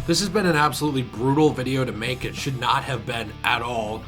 This has been an absolutely brutal video to make. It should not have been at all.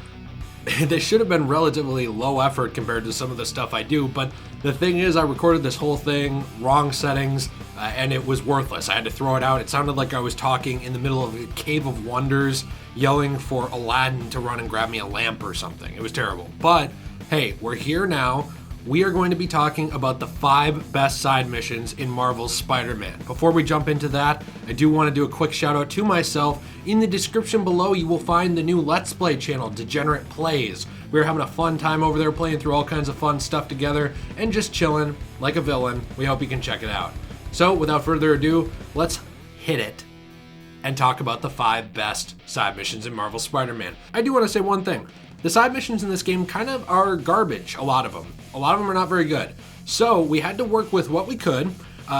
This should have been relatively low effort compared to some of the stuff I do, but the thing is I recorded this whole thing, wrong settings, and it was worthless. I had to throw it out. It sounded like I was talking in the middle of a cave of wonders, yelling for Aladdin to run and grab me a lamp or something. It was terrible. But hey, we're here now. We are going to be talking about the 5 best side missions in Marvel's Spider-Man. Before we jump into that, I do want to do a quick shout out to myself. In the description below, you will find the new Let's Play channel, Degenerate Plays. We're having a fun time over there playing through all kinds of fun stuff together and just chilling like a villain. We hope you can check it out. So without further ado, let's hit it and talk about the 5 best side missions in Marvel's Spider-Man. I do want to say one thing. The side missions in this game kind of are garbage, a lot of them. A lot of them are not very good. So we had to work with what we could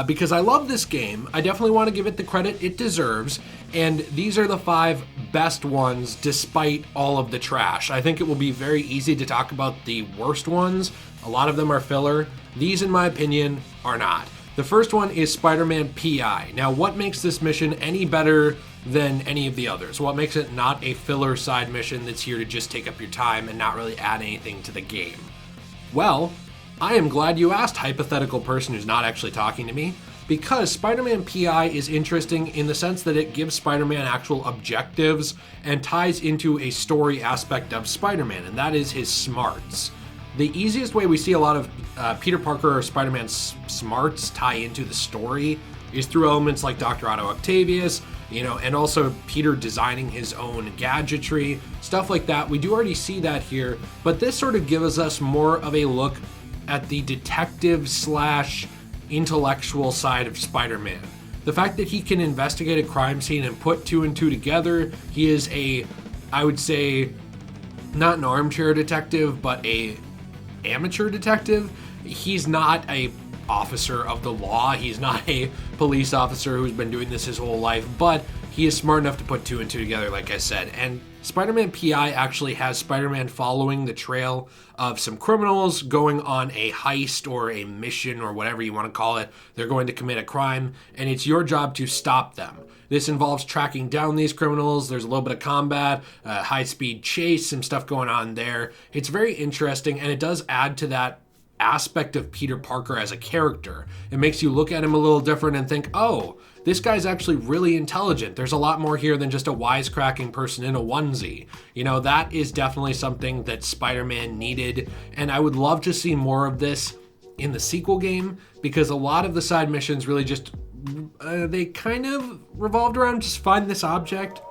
because I love this game. I definitely want to give it the credit it deserves. And these are the 5 best ones despite all of the trash. I think it will be very easy to talk about the worst ones. A lot of them are filler. These, in my opinion, are not. The first one is Spider-Man PI. Now, what makes this mission any better than any of the others? What makes it not a filler side mission that's here to just take up your time and not really add anything to the game? Well, I am glad you asked, hypothetical person who's not actually talking to me, because Spider-Man PI is interesting in the sense that it gives Spider-Man actual objectives and ties into a story aspect of Spider-Man, and that is his smarts. The easiest way we see a lot of Peter Parker or Spider-Man's smarts tie into the story is through elements like Dr. Otto Octavius, and also Peter designing his own gadgetry, stuff like that. We do already see that here, but this sort of gives us more of a look at the detective / intellectual side of Spider-Man. The fact that he can investigate a crime scene and put 2 and 2 together, he is I would say, not an armchair detective, but a amateur detective. He's not a officer of the law. He's not a police officer who's been doing this his whole life, but he is smart enough to put 2 and 2 together, like I said. And Spider-Man PI actually has Spider-Man following the trail of some criminals going on a heist or a mission or whatever you want to call it. They're going to commit a crime, and it's your job to stop them. This involves tracking down these criminals. There's a little bit of combat, high-speed chase, some stuff going on there. It's very interesting, and it does add to that aspect of Peter Parker as a character. It makes you look at him a little different and think, oh, this guy's actually really intelligent. There's a lot more here than just a wisecracking person in a onesie. That is definitely something that Spider-Man needed, and I would love to see more of this in the sequel game, because a lot of the side missions really just, they kind of revolved around just find this object,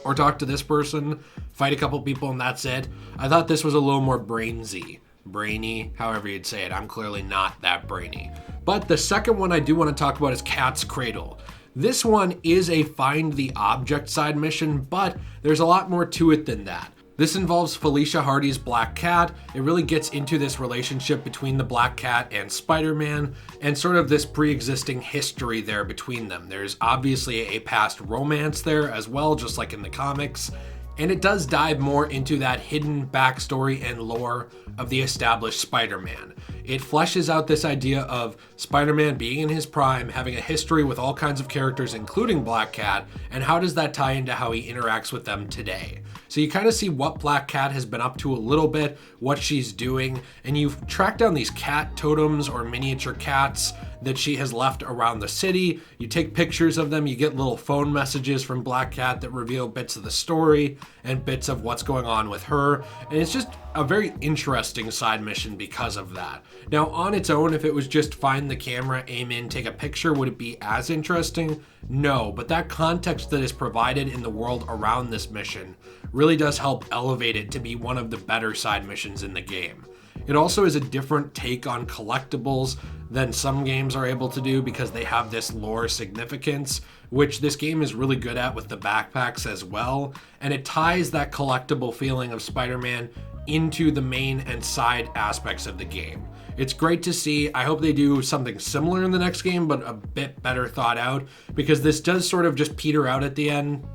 or talk to this person, fight a couple people, and that's it. I thought this was a little more brainy, however you'd say it. I'm clearly not that brainy. But the second one I do want to talk about is Cat's Cradle. This one is a find the object side mission, but there's a lot more to it than that. This involves Felicia Hardy's Black Cat. It really gets into this relationship between the Black Cat and Spider-Man and sort of this pre-existing history there between them. There's obviously a past romance there as well, just like in the comics. And it does dive more into that hidden backstory and lore of the established Spider-Man. It fleshes out this idea of Spider-Man being in his prime, having a history with all kinds of characters, including Black Cat, and how does that tie into how he interacts with them today. So you kind of see what Black Cat has been up to a little bit, what she's doing, and you track down these cat totems or miniature cats that she has left around the city. You take pictures of them, you get little phone messages from Black Cat that reveal bits of the story and bits of what's going on with her. And it's just a very interesting side mission because of that. Now, on its own, if it was just find the camera, aim in, take a picture, would it be as interesting? No, but that context that is provided in the world around this mission really does help elevate it to be one of the better side missions in the game. It also is a different take on collectibles than some games are able to do because they have this lore significance, which this game is really good at with the backpacks as well. And it ties that collectible feeling of Spider-Man into the main and side aspects of the game. It's great to see. I hope they do something similar in the next game, but a bit better thought out, because this does sort of just peter out at the end.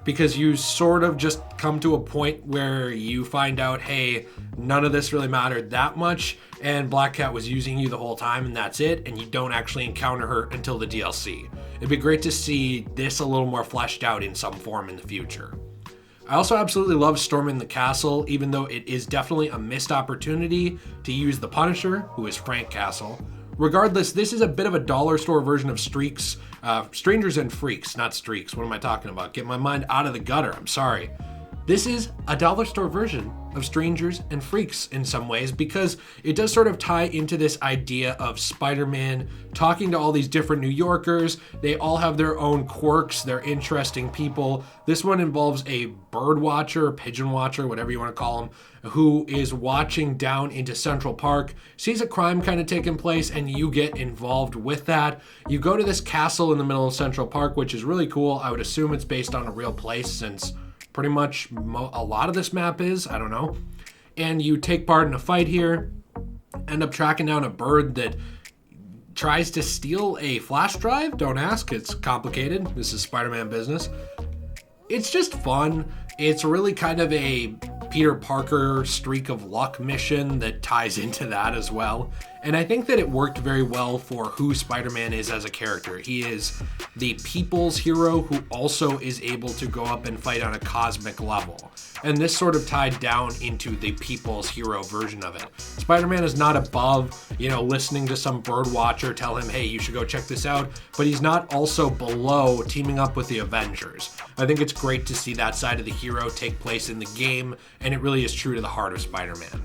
because you sort of just come to a point where you find out, hey, none of this really mattered that much, and Black Cat was using you the whole time and that's it, and you don't actually encounter her until the DLC. It'd be great to see this a little more fleshed out in some form in the future. I also absolutely love storming the castle, even though it is definitely a missed opportunity to use the Punisher, who is Frank Castle. Regardless, this is a bit of a dollar store version of Strangers and Freaks, not Streaks. What am I talking about? Get my mind out of the gutter, I'm sorry. This is a dollar store version of Strangers and Freaks in some ways, because it does sort of tie into this idea of Spider-Man talking to all these different New Yorkers. They all have their own quirks, they're interesting people. This one involves a bird watcher, pigeon watcher, whatever you want to call him, who is watching down into Central Park, sees a crime kind of taking place, and you get involved with that. You go to this castle in the middle of Central Park, which is really cool. I would assume it's based on a real place, since pretty much a lot of this map is, I don't know. And you take part in a fight here, end up tracking down a bird that tries to steal a flash drive. Don't ask, it's complicated. This is Spider-Man business. It's just fun. It's really kind of a Peter Parker streak of luck mission that ties into that as well. And I think that it worked very well for who Spider-Man is as a character. He is the people's hero who also is able to go up and fight on a cosmic level. And this sort of tied down into the people's hero version of it. Spider-Man is not above, listening to some bird watcher tell him, hey, you should go check this out, but he's not also below teaming up with the Avengers. I think it's great to see that side of the hero take place in the game, and it really is true to the heart of Spider-Man.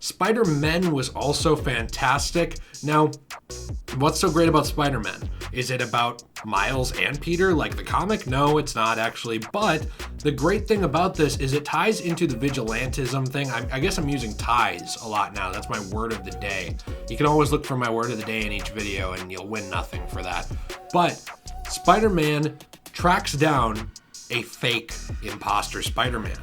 Spider-Man was also fantastic. Now, what's so great about Spider-Man? Is it about Miles and Peter like the comic? No, it's not actually. But the great thing about this is it ties into the vigilantism thing. I guess I'm using ties a lot now. That's my word of the day. You can always look for my word of the day in each video and you'll win nothing for that. But Spider-Man tracks down a fake imposter Spider-Man.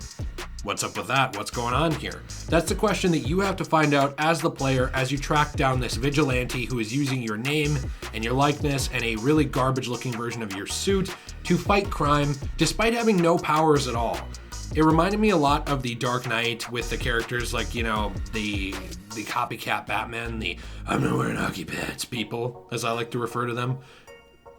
What's up with that? What's going on here? That's the question that you have to find out as the player as you track down this vigilante who is using your name and your likeness and a really garbage looking version of your suit to fight crime despite having no powers at all. It reminded me a lot of the Dark Knight with the characters like, the copycat Batman, the I'm not wearing hockey pads people, as I like to refer to them.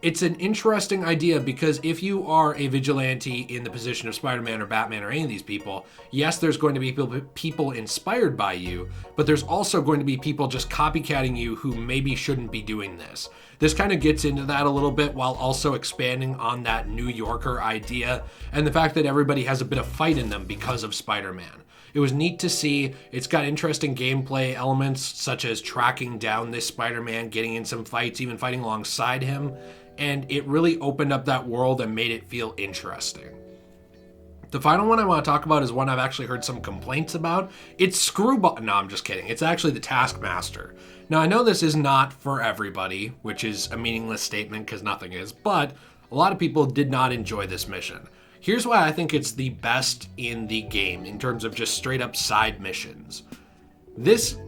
It's an interesting idea because if you are a vigilante in the position of Spider-Man or Batman or any of these people, yes, there's going to be people inspired by you, but there's also going to be people just copycatting you who maybe shouldn't be doing this. This kind of gets into that a little bit while also expanding on that New Yorker idea and the fact that everybody has a bit of fight in them because of Spider-Man. It was neat to see. It's got interesting gameplay elements such as tracking down this Spider-Man, getting in some fights, even fighting alongside him. And it really opened up that world and made it feel interesting. The final one I want to talk about is one I've actually heard some complaints about. It's Screwball. No, I'm just kidding. It's actually the Taskmaster. Now, I know this is not for everybody, which is a meaningless statement because nothing is, but a lot of people did not enjoy this mission. Here's why I think it's the best in the game in terms of just straight up side missions. This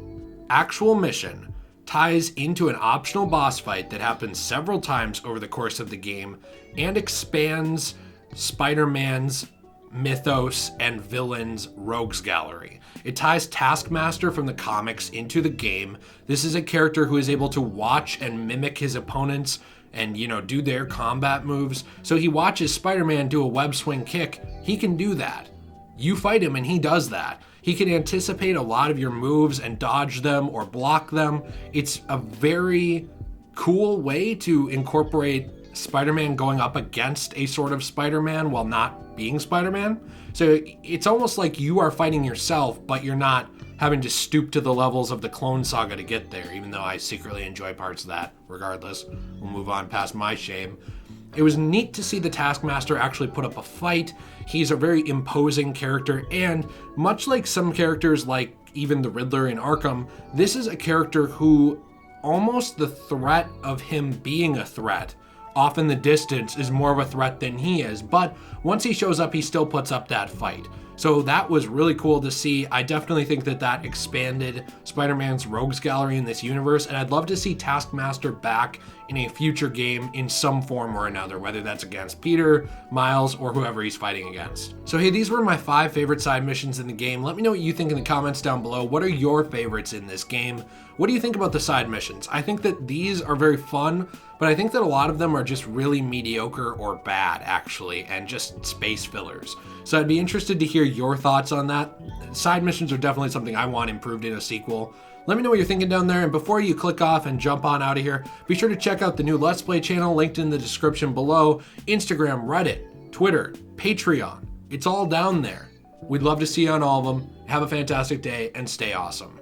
actual mission ties into an optional boss fight that happens several times over the course of the game and expands Spider-Man's mythos and villains rogues gallery. It ties Taskmaster from the comics into the game. This is a character who is able to watch and mimic his opponents and, do their combat moves. So he watches Spider-Man do a web swing kick. He can do that. You fight him and he does that. He can anticipate a lot of your moves and dodge them or block them. It's a very cool way to incorporate Spider-Man going up against a sort of Spider-Man while not being Spider-Man. So it's almost like you are fighting yourself, but you're not having to stoop to the levels of the Clone Saga to get there, even though I secretly enjoy parts of that. Regardless, we'll move on past my shame. It was neat to see the Taskmaster actually put up a fight. He's a very imposing character, and much like some characters like even the Riddler in Arkham, this is a character who almost the threat of him being a threat off in the distance is more of a threat than he is, but once he shows up, he still puts up that fight. So that was really cool to see. I definitely think that expanded Spider-Man's rogues gallery in this universe, and I'd love to see Taskmaster back in a future game in some form or another, whether that's against Peter, Miles, or whoever he's fighting against. So hey, these were my 5 favorite side missions in the game. Let me know what you think in the comments down below. What are your favorites in this game? What do you think about the side missions? I think that these are very fun, but I think that a lot of them are just really mediocre or bad, actually, and just space fillers. So I'd be interested to hear your thoughts on that. Side missions are definitely something I want improved in a sequel. Let me know what you're thinking down there, and before you click off and jump on out of here, be sure to check out the new Let's Play channel linked in the description below. Instagram, Reddit, Twitter, Patreon. It's all down there. We'd love to see you on all of them. Have a fantastic day and stay awesome.